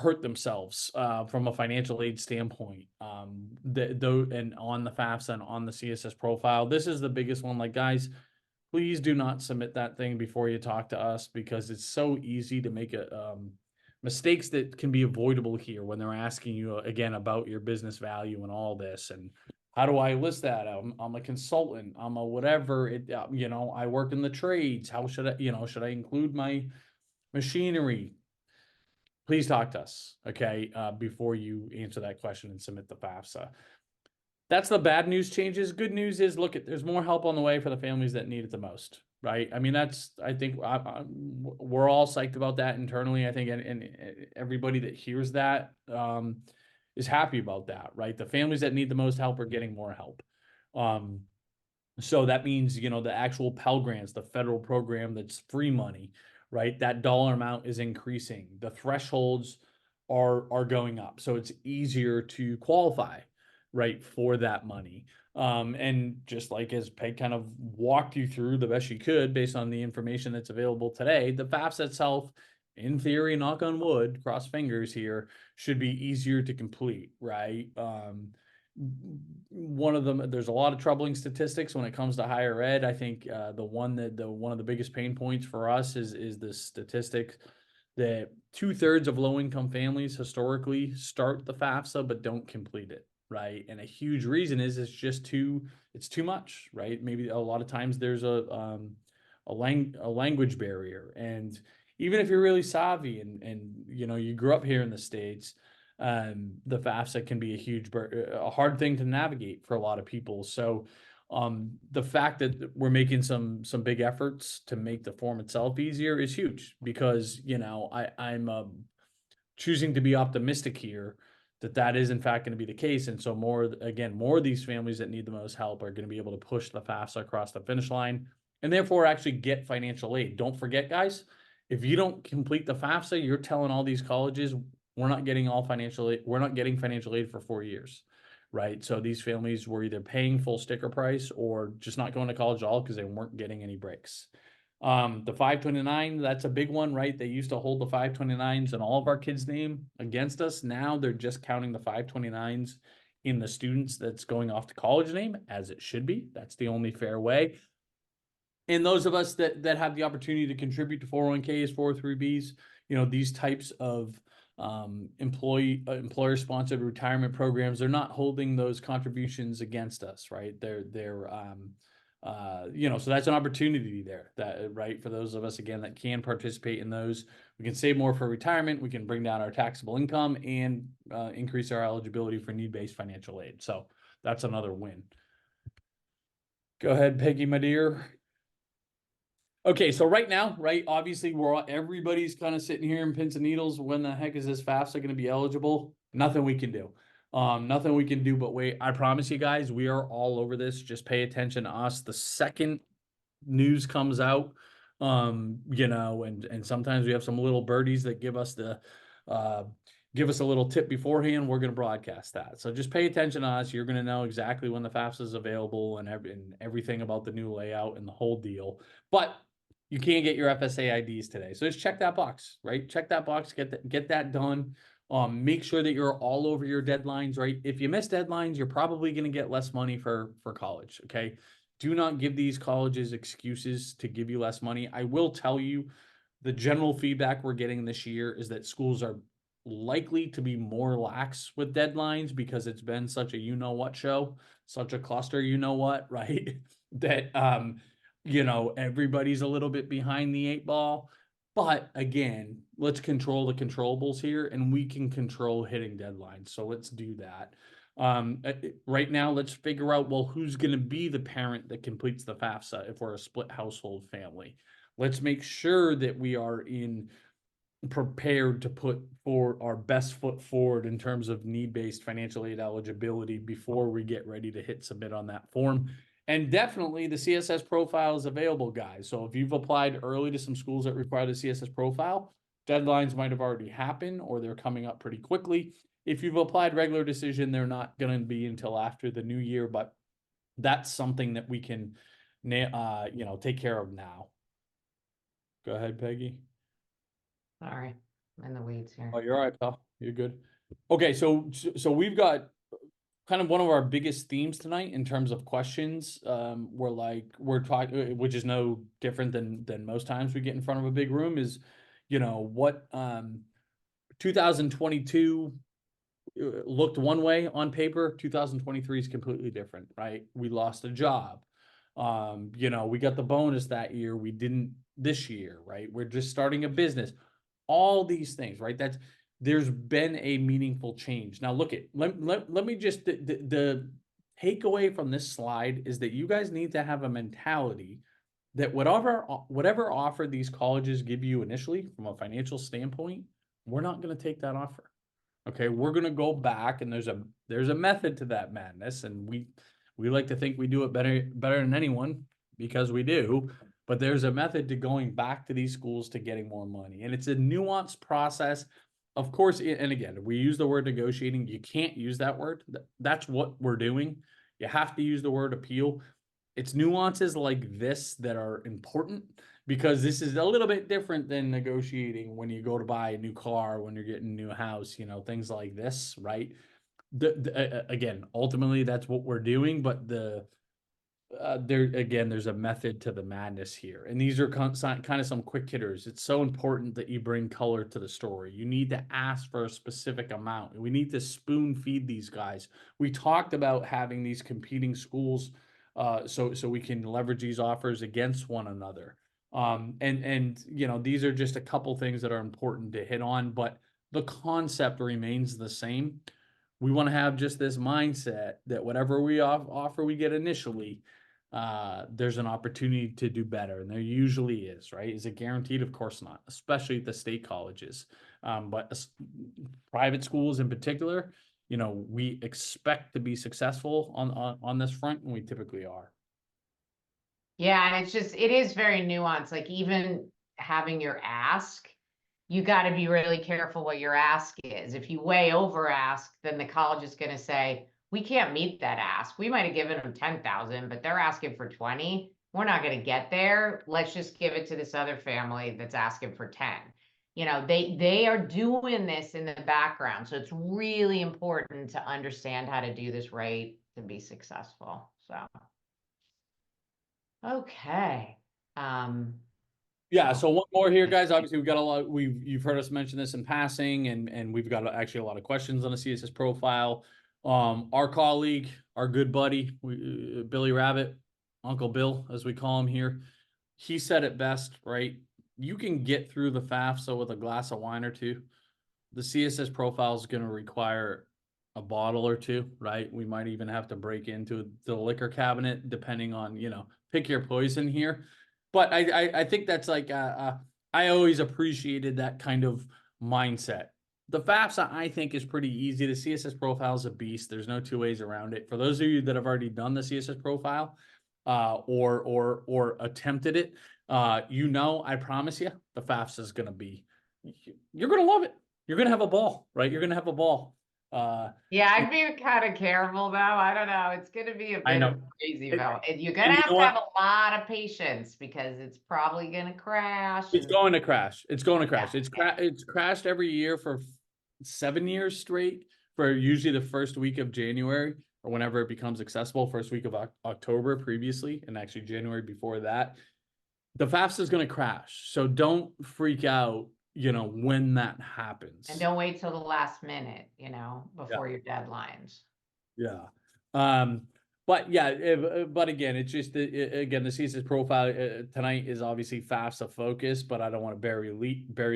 hurt themselves from a financial aid standpoint. And on the FAFSA and on the CSS profile, this is the biggest one. Like, guys, please do not submit that thing before you talk to us, because it's so easy to make mistakes that can be avoidable here when they're asking you again about your business value and all this. And how do I list that? I'm a consultant. I'm a whatever. I work in the trades. How should I include my machinery? please talk to us, okay, before you answer that question and submit the FAFSA. That's the bad news changes. Good news is, look, there's more help on the way for the families that need it the most, right? I mean, I think we're all psyched about that internally. I think, and everybody that hears that is happy about that, right? The families that need the most help are getting more help. So that means, the actual Pell Grants, the federal program that's free money, right? That dollar amount is increasing. The thresholds are going up. So it's easier to qualify, right, for that money. And just like as Peg kind of walked you through the best she could based on the information that's available today, the FAFSA itself, in theory, knock on wood, cross fingers here, should be easier to complete, right? One of them, there's a lot of troubling statistics when it comes to higher ed. I think one of the biggest pain points for us is the statistic that 2/3 of low-income families historically start the FAFSA but don't complete it, right? And a huge reason is it's too much, right? Maybe a lot of times there's a language barrier, and even if you're really savvy and you grew up here in the States, the FAFSA can be a hard thing to navigate for a lot of people. So the fact that we're making some big efforts to make the form itself easier is huge, because I'm choosing to be optimistic here that is in fact going to be the case. And so more of these families that need the most help are going to be able to push the FAFSA across the finish line and therefore actually get financial aid. Don't forget, guys, if you don't complete the FAFSA, you're telling all these colleges, we're not getting financial aid for 4 years, right? So these families were either paying full sticker price or just not going to college at all because they weren't getting any breaks. The 529, that's a big one, right? They used to hold the 529s in all of our kids' name against us. Now they're just counting the 529s in the students that's going off to college name, as it should be. That's the only fair way. And those of us that have the opportunity to contribute to 401ks, 403bs, these types of employer-sponsored retirement programs, they're not holding those contributions against us, right? So that's an opportunity there, right? For those of us, again, that can participate in those, we can save more for retirement, we can bring down our taxable income, and increase our eligibility for need-based financial aid. So that's another win. Go ahead, Peggy, my dear. Okay, so right now, right, obviously everybody's kind of sitting here in pins and needles. When the heck is this FAFSA going to be eligible? Nothing we can do. Nothing we can do but wait. I promise you guys, we are all over this. Just pay attention to us. The second news comes out, and sometimes we have some little birdies that give us a little tip beforehand. We're going to broadcast that. So just pay attention to us. You're going to know exactly when the FAFSA is available and everything about the new layout and the whole deal. But you can't get your FSA IDs today. So just check that box, right? Check that box, get that done. Make sure that you're all over your deadlines, right? If you miss deadlines, you're probably going to get less money for college, okay? Do not give these colleges excuses to give you less money. I will tell you, the general feedback we're getting this year is that schools are likely to be more lax with deadlines because it's been such a you-know-what show, such a cluster you-know-what, right? That, everybody's a little bit behind the 8 ball. But again, let's control the controllables here, and we can control hitting deadlines. So let's do that. Right now, let's figure out, well, who's going to be the parent that completes the FAFSA if we're a split household family. Let's make sure that we are prepared to put our best foot forward in terms of need-based financial aid eligibility before we get ready to hit submit on that form. And definitely the CSS profile is available, guys. So if you've applied early to some schools that require the CSS profile, deadlines might have already happened or they're coming up pretty quickly. If you've applied regular decision, they're not going to be until after the new year, but that's something that we can, take care of now. Go ahead, Peggy. Sorry, I'm in the weeds here. Oh, you're all right, pal. You're good. Okay, so we've got kind of one of our biggest themes tonight in terms of questions. We're talking, which is no different than most times we get in front of a big room, is what 2022 looked one way on paper. 2023 is completely different, right? We lost a job. We got the bonus that year, we didn't this year, right? We're just starting a business. All these things, right? there's been a meaningful change. Now look let me just, the takeaway from this slide is that you guys need to have a mentality that whatever offer these colleges give you initially from a financial standpoint, we're not going to take that offer. Okay, we're going to go back, and there's a method to that madness, and we like to think we do it better than anyone, because we do. But there's a method to going back to these schools to getting more money, and it's a nuanced process. Of course, and again, we use the word negotiating. You can't use that word. That's what we're doing. You have to use the word appeal. It's nuances like this that are important, because this is a little bit different than negotiating when you go to buy a new car, when you're getting a new house, you know, things like this, right? Again, ultimately, that's what we're doing, but there's a method to the madness here, and these are kind of some quick hitters. It's so important that you bring color to the story. You need to ask for a specific amount. We need to spoon feed these guys. We talked about having these competing schools, so we can leverage these offers against one another. And you know, these are just a couple things that are important to hit on, but the concept remains the same. We want to have just this mindset that whatever we offer we get initially, there's an opportunity to do better, and there usually is, right? Is it guaranteed? Of course not, especially at the state colleges. But private schools in particular, you know, we expect to be successful on this front, and we typically are. Yeah, and it is very nuanced. Like, even having your ask, you got to be really careful what your ask is. If you way over ask, then the college is going to say, we can't meet that ask. We might have given them 10,000, but they're asking for 20. We're not going to get there. Let's just give it to this other family that's asking for 10. You know, they are doing this in the background. So it's really important to understand how to do this right to be successful. So, okay. Yeah, so one more here, guys. Obviously, we've got a lot. You've heard us mention this in passing, and we've got actually a lot of questions on the CSS profile. Our colleague, our good buddy, Billy Rabbit, Uncle Bill, as we call him here, he said it best, right? You can get through the FAFSA with a glass of wine or two. The CSS profile is going to require a bottle or two, right? We might even have to break into the liquor cabinet, depending on, you know, pick your poison here. But I think that's like, I always appreciated that kind of mindset. The FAFSA, I think, is pretty easy. The CSS profile is a beast. There's no two ways around it. For those of you that have already done the CSS profile, or attempted it, you know, I promise you, the FAFSA is going to be, you're going to love it. You're going to have a ball, right? You're going to have a ball. Yeah, I'd be kind of careful though. I don't know. It's going to be a bit of crazy about it. You're going to have a lot of patience, because it's probably going to crash. It's going to crash. It's going to crash. Yeah. It's crashed every year for 7 years straight, for usually the first week of January, or whenever it becomes accessible, first week of October previously, and actually January before that. The FAFSA is going to crash. So don't freak out, you know, when that happens. And don't wait till the last minute, you know, before your deadlines. Yeah. But yeah, but again, it's just, again, the CSS profile tonight is obviously FAFSA focused, but I don't want to bury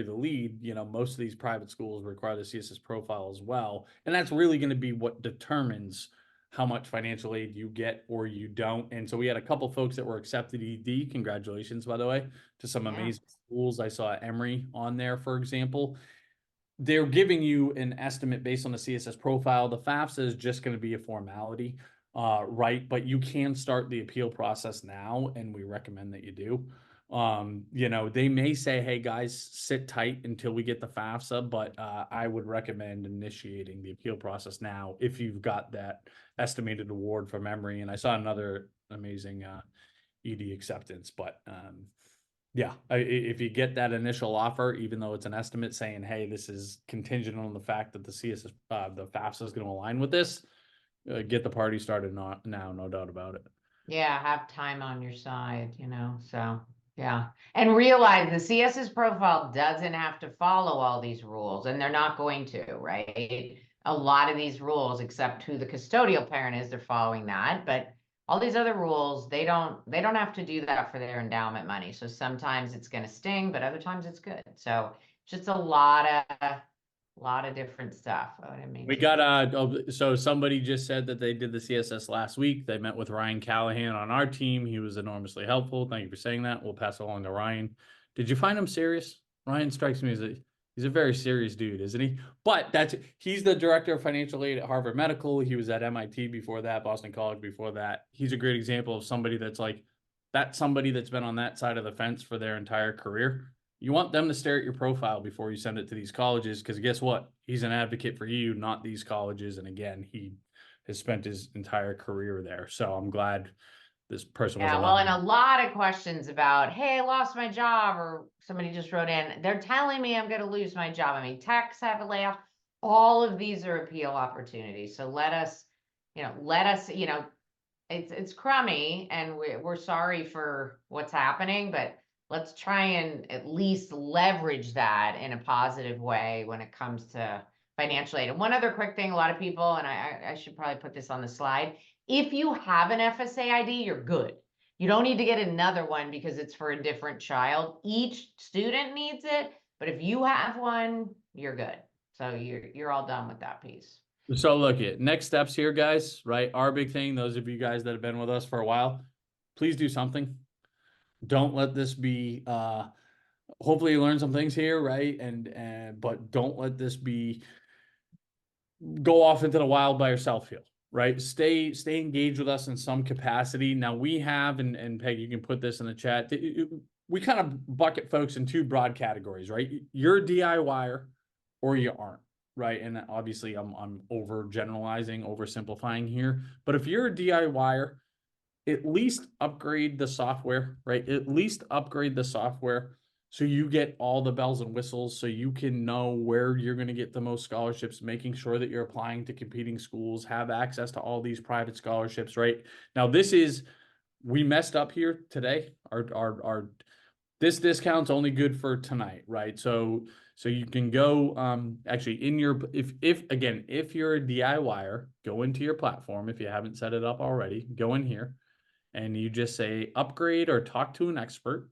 the lead. You know, most of these private schools require the CSS profile as well. And that's really going to be what determines how much financial aid you get or you don't. And so we had a couple folks that were accepted ED. Congratulations, by the way, to some amazing schools. I saw Emory on there, for example. They're giving you an estimate based on the CSS profile. The FAFSA is just going to be a formality, right? But you can start the appeal process now, and we recommend that you do. You know, they may say, hey guys, sit tight until we get the FAFSA, but I would recommend initiating the appeal process now if you've got that estimated award from Emory. And I saw another amazing ED acceptance, but yeah, if you get that initial offer, even though it's an estimate saying, hey, this is contingent on the fact that the CSS, the FAFSA is going to align with this, get the party started now, no doubt about it. Yeah, have time on your side, you know, so yeah. And realize the CSS profile doesn't have to follow all these rules, and they're not going to, right? A lot of these rules, except who the custodial parent is, they're following that, but all these other rules, they don't have to do that for their endowment money. So sometimes it's going to sting, but other times it's good. So just a lot of A lot of different stuff. We got so somebody just said that they did the CSS last week. They met with Ryan Callahan on our team. He was enormously helpful. Thank you for saying that. We'll pass it along to Ryan. Did you find him serious? Ryan strikes me as he's a very serious dude, isn't he? But he's the director of financial aid at Harvard Medical. He was at MIT before that, Boston College before that. He's a great example of somebody that's somebody that's been on that side of the fence for their entire career. You want them to stare at your profile before you send it to these colleges, because guess what? He's an advocate for you, not these colleges. And again, he has spent his entire career there. So I'm glad this person was. Yeah, well, and a lot of questions about, hey, I lost my job, or somebody just wrote in, they're telling me I'm going to lose my job. I mean, techs have a layoff. All of these are appeal opportunities. So let us, it's crummy, and we're sorry for what's happening, but let's try and at least leverage that in a positive way when it comes to financial aid. And one other quick thing, a lot of people, and I should probably put this on the slide, if you have an FSA ID, you're good. You don't need to get another one because it's for a different child. Each student needs it, but if you have one, you're good. So you're all done with that piece. So look at next steps here, guys, right? Our big thing, those of you guys that have been with us for a while, please do something. Don't let this be, hopefully you learn some things here, right? But don't let this be, go off into the wild by yourself here, right? Stay engaged with us in some capacity. Now we have, and Peg, you can put this in the chat. We kind of bucket folks in two broad categories, right? You're a DIYer or you aren't, right? And obviously I'm overgeneralizing, oversimplifying here. But if you're a DIYer, at least upgrade the software, right? At least upgrade the software so you get all the bells and whistles, so you can know where you're going to get the most scholarships, making sure that you're applying to competing schools, have access to all these private scholarships, right? Now, we messed up here today. This discount's only good for tonight, right? So you can go, actually in your, if you're a DIYer, go into your platform. If you haven't set it up already, go in here and you just say upgrade or talk to an expert.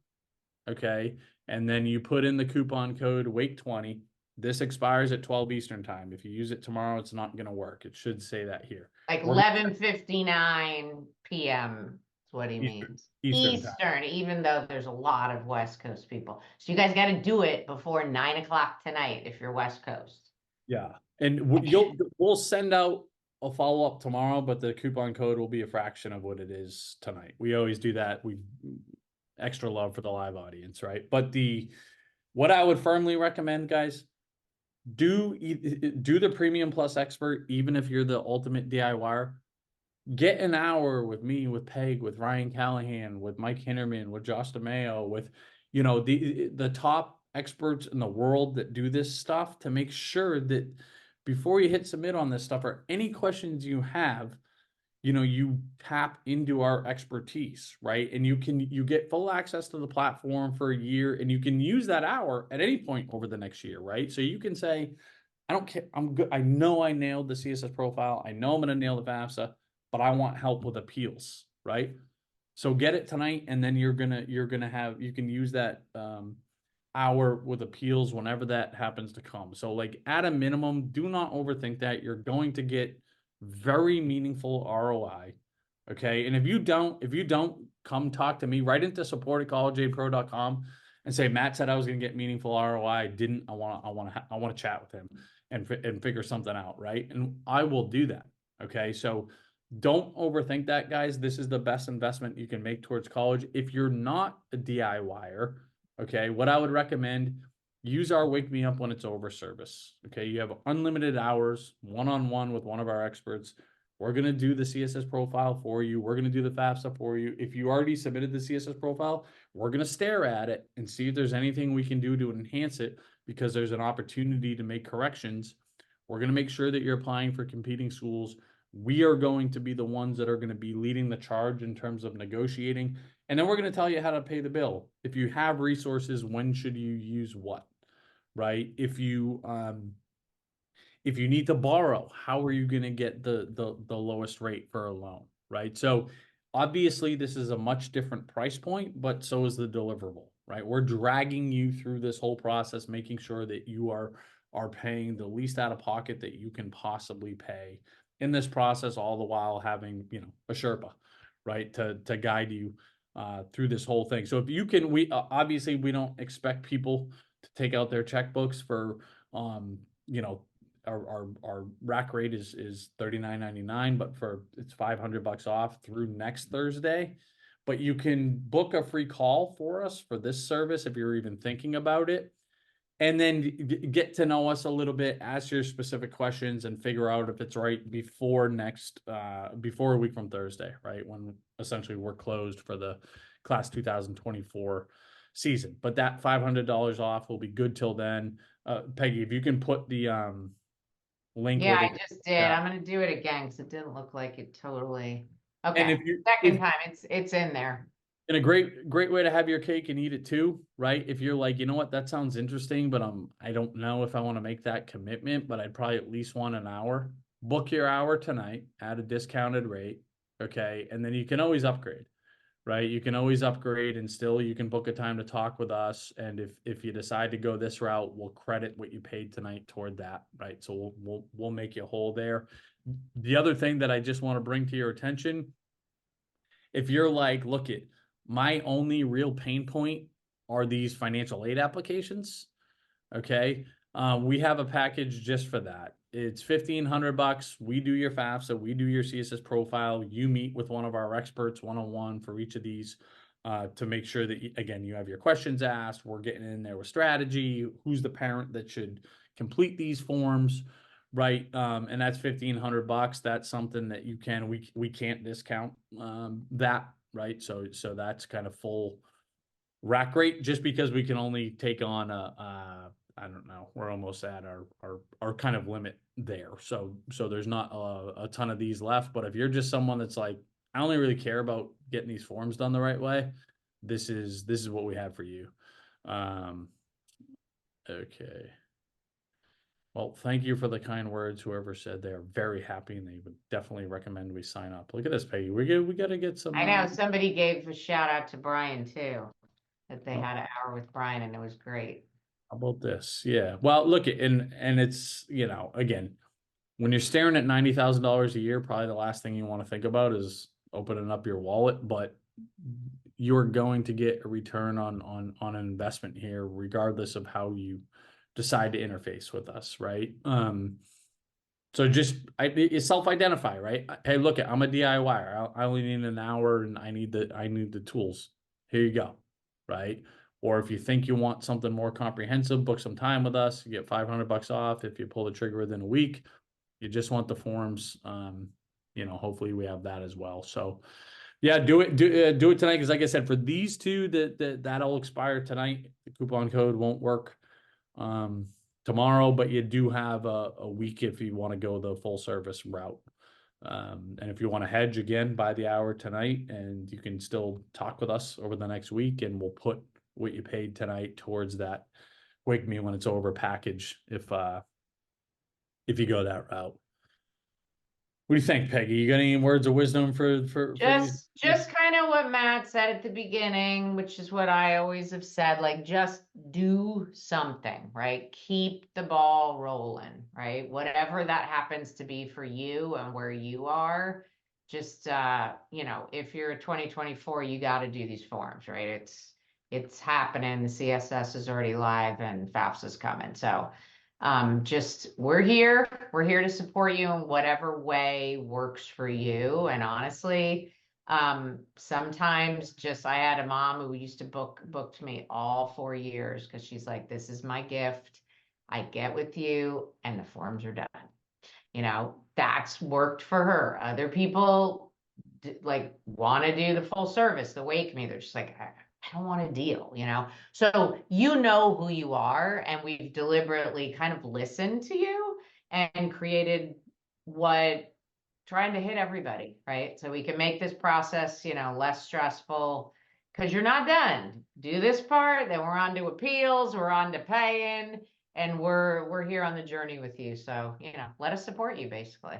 Okay. And then you put in the coupon code WAKE20. This expires at 12 Eastern time. If you use it tomorrow, it's not going to work. It should say that here. Like 11:59 p.m. is what he means. Eastern, even though there's a lot of West Coast people. So you guys got to do it before 9 o'clock tonight if you're West Coast. Yeah. And we'll send out a follow-up tomorrow, but the coupon code will be a fraction of what it is tonight. We always do that. We extra love for the live audience, right? But what I would firmly recommend, guys, do the Premium Plus Expert, even if you're the ultimate DIYer. Get an hour with me, with Peg, with Ryan Callahan, with Mike Hinnerman, with Josh DeMeo, with the top experts in the world that do this stuff, to make sure that before you hit submit on this stuff, or any questions you have, you tap into our expertise, right? And you get full access to the platform for a year, and you can use that hour at any point over the next year, right? So you can say, I don't care, I'm good. I know I nailed the CSS profile. I know I'm going to nail the FAFSA, but I want help with appeals, right? So get it tonight, and then you can use that hour with appeals whenever that happens to come. So like at a minimum, do not overthink that. You're going to get very meaningful ROI. Okay. And if you don't come talk to me, write into support@collegeaidpro.com and say, Matt said I was going to get meaningful ROI. I didn't. I want to chat with him and figure something out. Right. And I will do that. Okay. So don't overthink that, guys. This is the best investment you can make towards college. If you're not a DIYer, okay, what I would recommend, use our Wake Me Up When It's Over service. Okay, you have unlimited hours, one-on-one with one of our experts. We're going to do the CSS profile for you. We're going to do the FAFSA for you. If you already submitted the CSS profile, we're going to stare at it and see if there's anything we can do to enhance it, because there's an opportunity to make corrections. We're going to make sure that you're applying for competing schools. We are going to be the ones that are going to be leading the charge in terms of negotiating. And then we're going to tell you how to pay the bill. If you have resources, when should you use what, right? If you need to borrow, how are you going to get the lowest rate for a loan, right? So obviously this is a much different price point, but so is the deliverable, right? We're dragging you through this whole process, making sure that you are are paying the least out of pocket that you can possibly pay in this process, all the while having, you know, a Sherpa, right, to guide you through this whole thing. So if you can, we obviously we don't expect people to take out their checkbooks for, you know, our rack rate is $39.99, but for it's $500 off through next Thursday. But you can book a free call for us for this service if you're even thinking about it. And then get to know us a little bit, ask your specific questions, and figure out if it's right before a week from Thursday, right? When essentially we're closed for the class 2024 season. But that $500 off will be good till then. Peggy, if you can put the link. Yeah, I just did. I'm going to do it again because it didn't look like it totally. Okay. And Second time, it's in there. And a great way to have your cake and eat it too, right? If you're like, you know what, that sounds interesting, but I don't know if I want to make that commitment, but I'd probably at least want an hour. Book your hour tonight at a discounted rate, okay? And then you can always upgrade, right? You can always upgrade, and still you can book a time to talk with us. And if you decide to go this route, we'll credit what you paid tonight toward that, right? So we'll make you whole there. The other thing that I just want to bring to your attention, if you're like, look it, my only real pain point are these financial aid applications. Okay. We have a package just for that. It's $1,500. We do your FAFSA, we do your CSS profile. You meet with one of our experts one-on-one for each of these to make sure that, again, you have your questions asked. We're getting in there with strategy. Who's the parent that should complete these forms, right? And that's $1,500. That's something that you can, we can't discount that, right? So that's kind of full rack rate, just because we can only take on I don't know, we're almost at our kind of limit there. So there's not a ton of these left. But if you're just someone that's like, I only really care about getting these forms done the right way, this is what we have for you. Okay. Well, thank you for the kind words. Whoever said they are very happy and they would definitely recommend we sign up. Look at this, Peggy. We got to get some. I know somebody gave a shout out to Brian too, that they had an hour with Brian and it was great. How about this? Yeah. Well, look, and it's, you know, again, when you're staring at $90,000 a year, probably the last thing you want to think about is opening up your wallet, but you're going to get a return on an investment here, regardless of how you decide to interface with us, right? So just self-identify, right? Hey, look, I'm a DIYer. I only need an hour and I need the tools. Here you go, right? Or if you think you want something more comprehensive, book some time with us. You get $500 off if you pull the trigger within a week. You just want the forms. You know, hopefully we have that as well. So yeah, do it tonight. Because like I said, for these two, that'll expire tonight. The coupon code won't work tomorrow, but you do have a week if you want to go the full service route. And if you want to hedge, again, by the hour tonight, and you can still talk with us over the next week, and we'll put what you paid tonight towards that Wake Me When It's Over package if you go that route. What do you think, Peggy? You got any words of wisdom for just kind of what Matt said at the beginning, which is what I always have said, like, just do something, right? Keep the ball rolling, right? Whatever that happens to be for you and where you are, just you know, if you're 2024, you got to do these forms, right? It's happening. The CSS is already live and FAFSA is coming. So just we're here to support you in whatever way works for you. And honestly, sometimes just I had a mom who used to booked me all 4 years because she's like, this is my gift. I get with you and the forms are done. You know, that's worked for her. Other people like want to do the full service, the Wake Me. They're just like, I don't want a deal, you know? So you know who you are, and we've deliberately kind of listened to you and created what trying to hit everybody, right? So we can make this process, you know, less stressful because you're not done. Do this part, then we're on to appeals, we're on to paying, and we're here on the journey with you. So, you know, let us support you basically.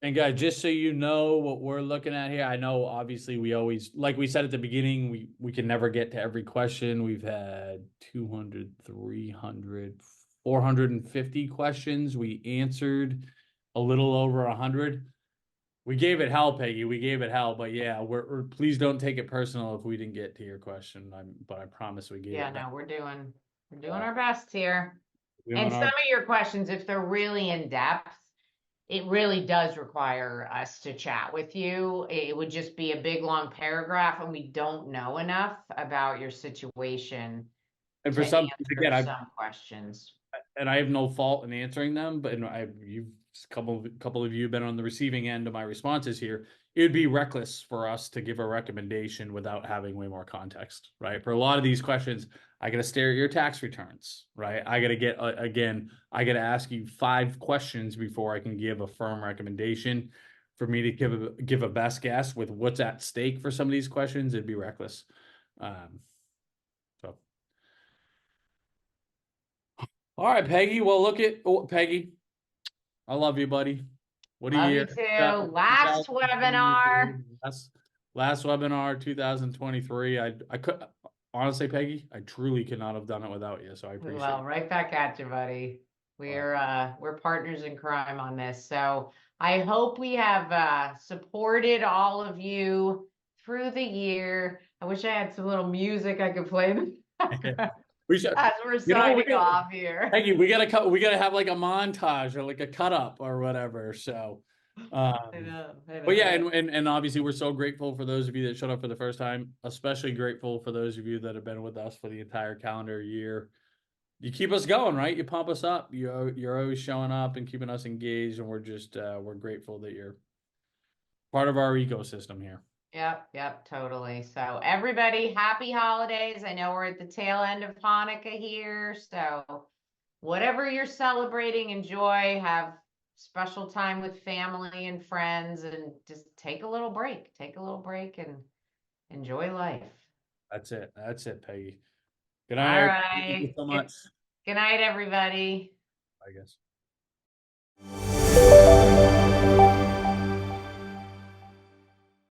And guys, just so you know what we're looking at here, I know obviously we always, like we said at the beginning, we can never get to every question. We've had 200, 300, 450 questions. We answered a little over 100. We gave it hell, Peggy. We gave it hell, but yeah, please don't take it personal if we didn't get to your question. But I promise we gave it. Yeah, no, we're doing our best here. And some of your questions, if they're really in depth, it really does require us to chat with you. It would just be a big long paragraph, and we don't know enough about your situation. And for some, again, some questions. And I have no fault in answering them, but you've couple of you have been on the receiving end of my responses here. It would be reckless for us to give a recommendation without having way more context, right? For a lot of these questions, I got to stare at your tax returns, right? I got to get I got to ask you 5 questions before I can give a firm recommendation. For me to give a best guess with what's at stake for some of these questions, it'd be reckless. So. All right, Peggy. Well, look at Peggy. I love you, buddy. What a year. Love you too. Last webinar. Last webinar, 2023. I could honestly, Peggy, I truly could not have done it without you. So I appreciate it. Well, right back at you, buddy. We're partners in crime on this. So I hope we have supported all of you through the year. I wish I had some little music I could play. We should, as we're signing off here. Peggy, we gotta have like a montage or like a cut up or whatever. So I know. But yeah, and obviously we're so grateful for those of you that showed up for the first time, especially grateful for those of you that have been with us for the entire calendar year. You keep us going, right? You pump us up. You're always showing up and keeping us engaged, and we're just we're grateful that you're part of our ecosystem here. Yep, totally. So everybody, happy holidays. I know we're at the tail end of Hanukkah here. So whatever you're celebrating, enjoy, have special time with family and friends, and just take a little break. Take a little break and enjoy life. That's it, Peggy. Good night. All right. Thank you so much. Good night, everybody. I guess.